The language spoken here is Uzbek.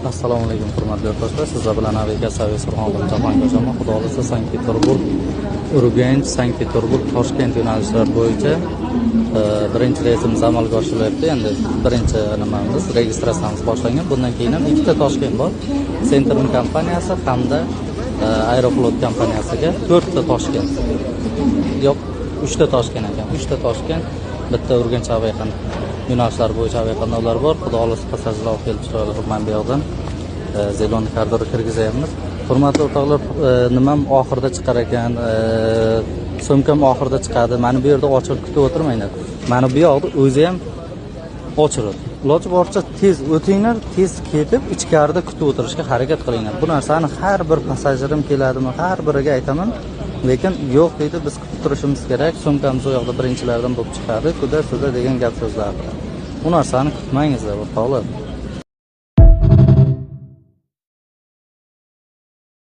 Assalomu alaykum hurmatli yurtdoshlar. Sizlar bilan navigatsiya servisi Surxondaryo Jahongir. Xudo xolisa Sankt-Peterburg, Urganch, Sankt-Peterburg, Toshkent yo'nalishlari bo'yicha birinchi reysimiz amalga oshirilyapti. Endi birinchi nimamiz registratsiyamiz boshlangan. Bundan keyin ham ikkita Toshkent bor. Centrum kompaniyasi hamda Aeroflot kompaniyasiga 4 ta Toshkent. Yo'q, 3 ta Toshkent ekan. 3 ta Toshkent, bitta Urganch aviaqan yo'nalishlar bo'yicha aviaqatnovlar bor. Xudo xolisa passajirlar kelib chiqadi. Men bu yoqdan zeloniy koridorga kirgizyapmiz. Hurmatli o'rtoqlar, nimam oxirida chiqar ekan, so'mkam oxirida chiqadi. Meni bu yerda ochib kutib o'tirmanglar. Meni bu yoqda o'zi ham ochiradi. Iloji boricha tez o'tinglar, tez ketib ichkarida kutib o'tirishga harakat qilinglar. Bu narsani har bir passajirim keladimi, har biriga aytaman. Lekin yo'q deydi, biz kutib turishimiz kerak. So'mkamiz u yoqda birinchilardan bo'lib chiqadi. Kuda degan gap so'zlar. Bu narsani kutmangizlar, o'rtoqlar.